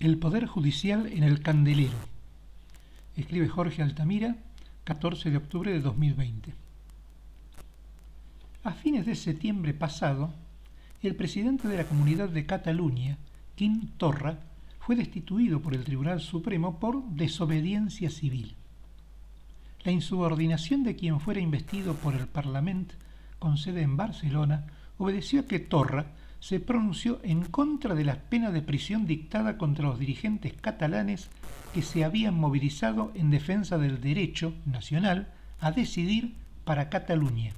El Poder Judicial en el candelero. Escribe Jorge Altamira, 14 de octubre de 2020. A fines de septiembre pasado, el presidente de la Comunidad de Cataluña, Quim Torra, fue destituido por el Tribunal Supremo por desobediencia civil. La insubordinación de quien fuera investido por el Parlamento con sede en Barcelona obedeció a que Torra se pronunció en contra de las penas de prisión dictada contra los dirigentes catalanes que se habían movilizado en defensa del derecho nacional a decidir para Cataluña.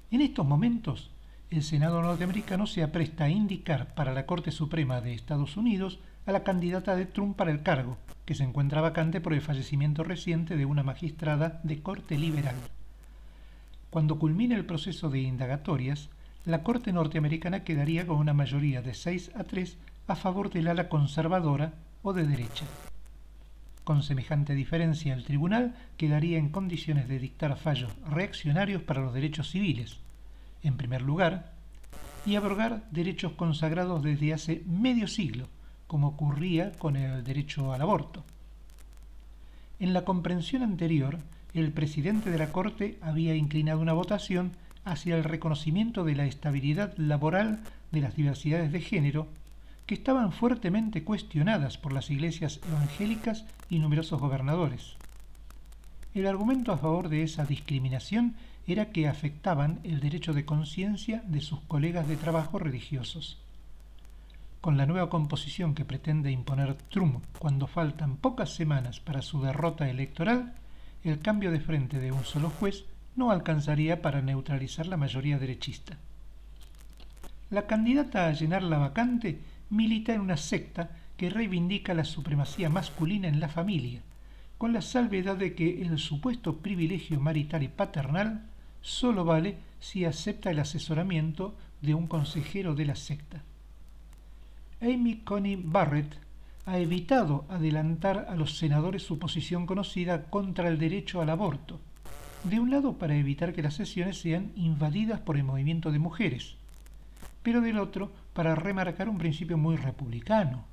En estos momentos, el Senado norteamericano se apresta a indicar para la Corte Suprema de Estados Unidos a la candidata de Trump para el cargo, que se encuentra vacante por el fallecimiento reciente de una magistrada de corte liberal. Cuando culmine el proceso de indagatorias, la Corte norteamericana quedaría con una mayoría de 6-3 a favor del ala conservadora o de derecha. Con semejante diferencia, el tribunal quedaría en condiciones de dictar fallos reaccionarios para los derechos civiles, en primer lugar, y abrogar derechos consagrados desde hace medio siglo, como ocurría con el derecho al aborto. En la comprensión anterior, el presidente de la Corte había inclinado una votación hacia el reconocimiento de la estabilidad laboral de las diversidades de género que estaban fuertemente cuestionadas por las iglesias evangélicas y numerosos gobernadores. El argumento a favor de esa discriminación era que afectaban el derecho de conciencia de sus colegas de trabajo religiosos. Con la nueva composición que pretende imponer Trump cuando faltan pocas semanas para su derrota electoral, el cambio de frente de un solo juez no alcanzaría para neutralizar la mayoría derechista. La candidata a llenar la vacante milita en una secta que reivindica la supremacía masculina en la familia, con la salvedad de que el supuesto privilegio marital y paternal solo vale si acepta el asesoramiento de un consejero de la secta. Amy Coney Barrett ha evitado adelantar a los senadores su posición conocida contra el derecho al aborto, de un lado para evitar que las sesiones sean invadidas por el movimiento de mujeres, pero del otro para remarcar un principio muy republicano.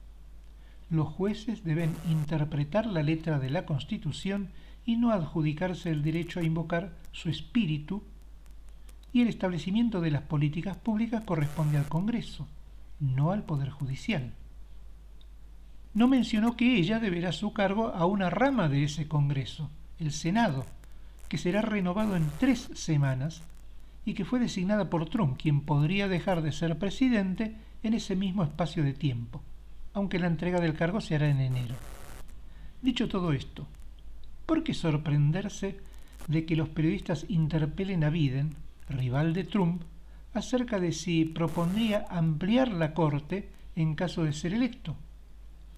Los jueces deben interpretar la letra de la Constitución y no adjudicarse el derecho a invocar su espíritu, y el establecimiento de las políticas públicas corresponde al Congreso, no al Poder Judicial. No mencionó que ella deberá su cargo a una rama de ese Congreso, el Senado, que será renovado en 3 semanas y que fue designada por Trump, quien podría dejar de ser presidente en ese mismo espacio de tiempo, aunque la entrega del cargo se hará en enero. Dicho todo esto, ¿por qué sorprenderse de que los periodistas interpelen a Biden, rival de Trump, acerca de si propondría ampliar la Corte en caso de ser electo,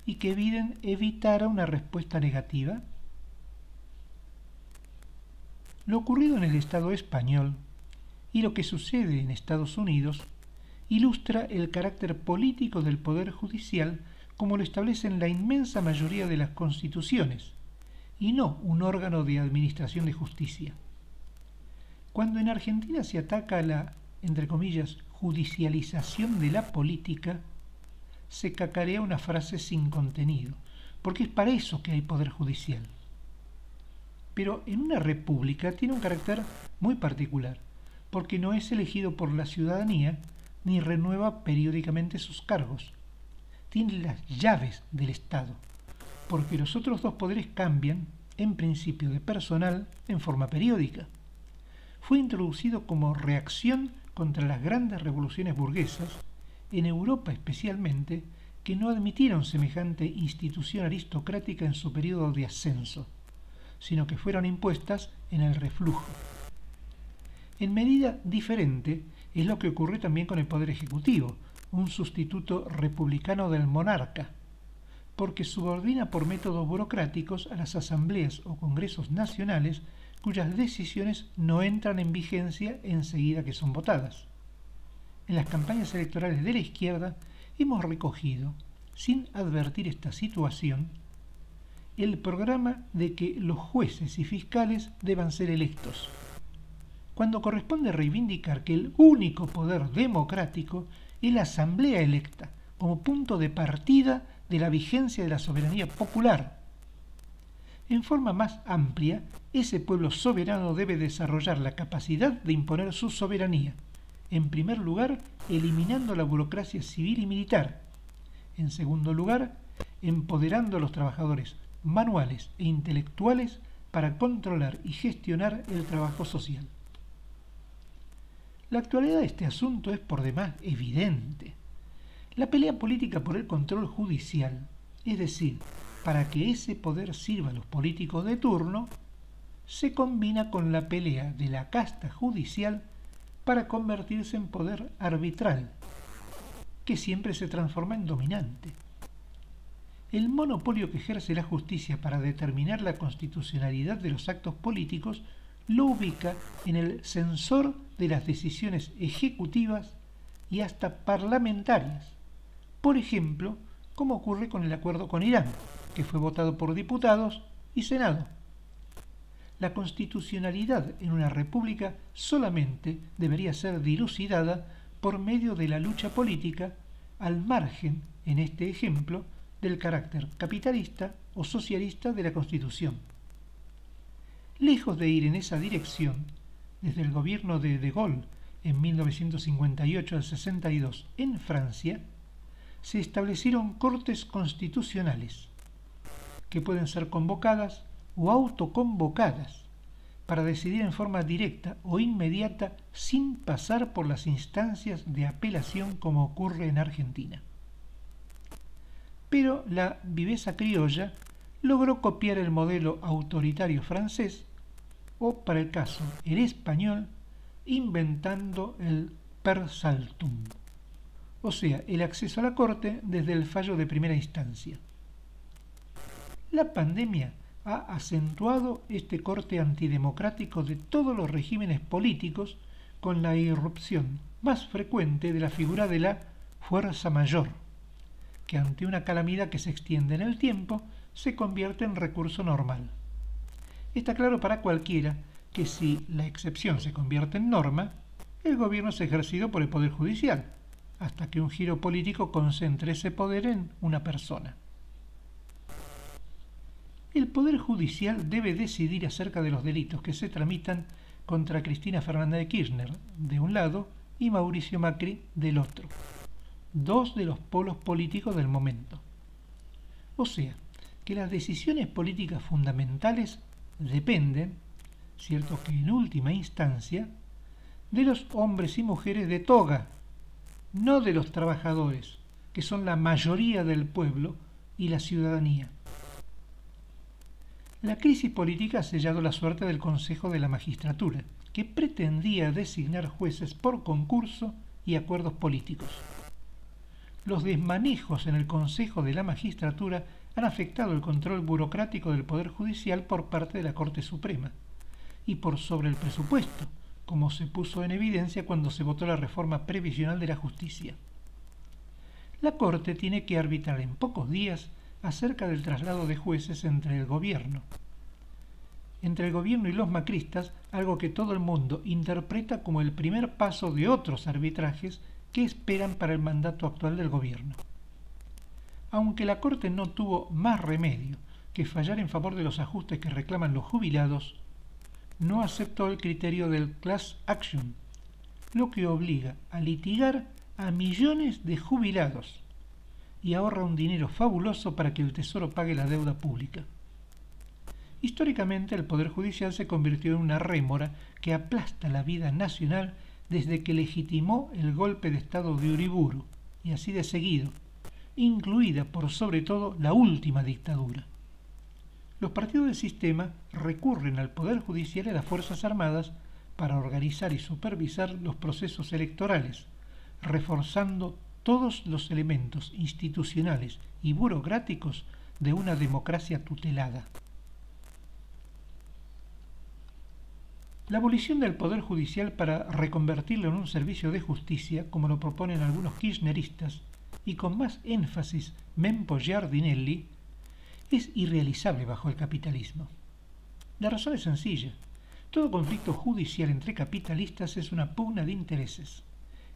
y que Biden evitara una respuesta negativa? Lo ocurrido en el Estado español y lo que sucede en Estados Unidos ilustra el carácter político del Poder Judicial como lo establecen la inmensa mayoría de las constituciones, y no un órgano de administración de justicia. Cuando en Argentina se ataca a la, entre comillas, judicialización de la política, se cacarea una frase sin contenido, porque es para eso que hay Poder Judicial. Pero en una república tiene un carácter muy particular, porque no es elegido por la ciudadanía ni renueva periódicamente sus cargos. Tiene las llaves del Estado, porque los otros 2 poderes cambian, en principio de personal, en forma periódica. Fue introducido como reacción contra las grandes revoluciones burguesas, en Europa especialmente, que no admitieron semejante institución aristocrática en su periodo de ascenso, sino que fueron impuestas en el reflujo. En medida diferente es lo que ocurre también con el Poder Ejecutivo, un sustituto republicano del monarca, porque subordina por métodos burocráticos a las asambleas o congresos nacionales cuyas decisiones no entran en vigencia enseguida que son votadas. En las campañas electorales de la izquierda hemos recogido, sin advertir esta situación, el programa de que los jueces y fiscales deban ser electos, cuando corresponde reivindicar que el único poder democrático es la asamblea electa, como punto de partida de la vigencia de la soberanía popular. En forma más amplia, ese pueblo soberano debe desarrollar la capacidad de imponer su soberanía, en primer lugar, eliminando la burocracia civil y militar. En segundo lugar, empoderando a los trabajadores manuales e intelectuales para controlar y gestionar el trabajo social. La actualidad de este asunto es por demás evidente. La pelea política por el control judicial, es decir, para que ese poder sirva a los políticos de turno, se combina con la pelea de la casta judicial para convertirse en poder arbitral, que siempre se transforma en dominante. El monopolio que ejerce la justicia para determinar la constitucionalidad de los actos políticos lo ubica en el censor de las decisiones ejecutivas y hasta parlamentarias. Por ejemplo, como ocurre con el acuerdo con Irán, que fue votado por diputados y Senado. La constitucionalidad en una república solamente debería ser dilucidada por medio de la lucha política, al margen, en este ejemplo, del carácter capitalista o socialista de la Constitución. Lejos de ir en esa dirección, desde el gobierno de De Gaulle en 1958 al 62 en Francia, se establecieron cortes constitucionales que pueden ser convocadas o autoconvocadas para decidir en forma directa o inmediata sin pasar por las instancias de apelación como ocurre en Argentina. Pero la viveza criolla logró copiar el modelo autoritario francés o, para el caso, el español, inventando el per saltum, o sea, el acceso a la corte desde el fallo de primera instancia. La pandemia ha acentuado este corte antidemocrático de todos los regímenes políticos con la irrupción más frecuente de la figura de la fuerza mayor, que ante una calamidad que se extiende en el tiempo se convierte en recurso normal. Está claro para cualquiera que si la excepción se convierte en norma, el gobierno es ejercido por el Poder Judicial, hasta que un giro político concentre ese poder en una persona. El Poder Judicial debe decidir acerca de los delitos que se tramitan contra Cristina Fernández de Kirchner, de un lado, y Mauricio Macri, del otro, dos de los polos políticos del momento. O sea, que las decisiones políticas fundamentales dependen, cierto que en última instancia, de los hombres y mujeres de toga, no de los trabajadores, que son la mayoría del pueblo y la ciudadanía. La crisis política ha sellado la suerte del Consejo de la Magistratura, que pretendía designar jueces por concurso y acuerdos políticos. Los desmanejos en el Consejo de la Magistratura han afectado el control burocrático del Poder Judicial por parte de la Corte Suprema y por sobre el presupuesto, como se puso en evidencia cuando se votó la reforma previsional de la justicia. La Corte tiene que arbitrar en pocos días acerca del traslado de jueces entre el gobierno y los macristas, algo que todo el mundo interpreta como el primer paso de otros arbitrajes que esperan para el mandato actual del gobierno. Aunque la Corte no tuvo más remedio que fallar en favor de los ajustes que reclaman los jubilados, no aceptó el criterio del class action, lo que obliga a litigar a millones de jubilados y ahorra un dinero fabuloso para que el Tesoro pague la deuda pública. Históricamente el Poder Judicial se convirtió en una rémora que aplasta la vida nacional desde que legitimó el golpe de Estado de Uriburu, y así de seguido, incluida por sobre todo la última dictadura. Los partidos del sistema recurren al Poder Judicial y a las Fuerzas Armadas para organizar y supervisar los procesos electorales, reforzando todos los elementos institucionales y burocráticos de una democracia tutelada. La abolición del Poder Judicial para reconvertirlo en un servicio de justicia, como lo proponen algunos kirchneristas, y con más énfasis Mempo Giardinelli, es irrealizable bajo el capitalismo. La razón es sencilla. Todo conflicto judicial entre capitalistas es una pugna de intereses,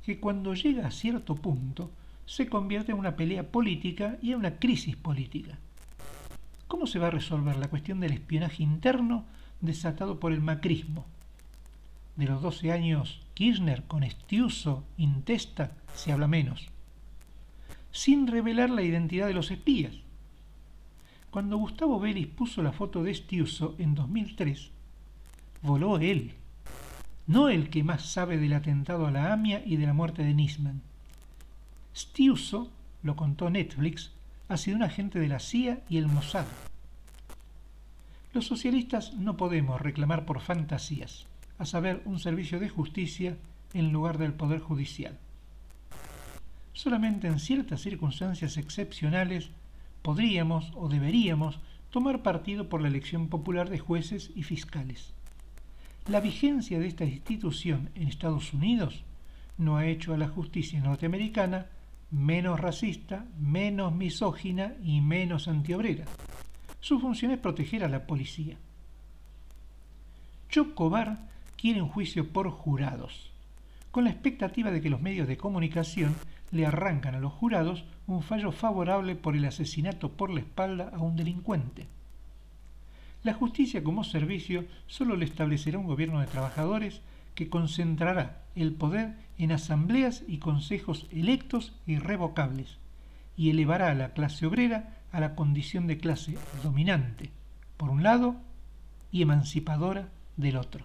que cuando llega a cierto punto se convierte en una pelea política y en una crisis política. ¿Cómo se va a resolver la cuestión del espionaje interno desatado por el macrismo? De los 12 años Kirchner con Estiuso, Intesta, se habla menos, sin revelar la identidad de los espías. Cuando Gustavo Vélez puso la foto de Estiuso en 2003, voló él, no el que más sabe del atentado a la AMIA y de la muerte de Nisman. Estiuso, lo contó Netflix, ha sido un agente de la CIA y el Mossad. Los socialistas no podemos reclamar por fantasías, a saber, un servicio de justicia en lugar del Poder Judicial. Solamente en ciertas circunstancias excepcionales podríamos o deberíamos tomar partido por la elección popular de jueces y fiscales. La vigencia de esta institución en Estados Unidos no ha hecho a la justicia norteamericana menos racista, menos misógina y menos antiobrera. Su función es proteger a la policía. Chocobar quiere un juicio por jurados, con la expectativa de que los medios de comunicación le arrancan a los jurados un fallo favorable por el asesinato por la espalda a un delincuente. La justicia como servicio solo le establecerá un gobierno de trabajadores que concentrará el poder en asambleas y consejos electos e irrevocables y elevará a la clase obrera a la condición de clase dominante, por un lado, y emancipadora del otro.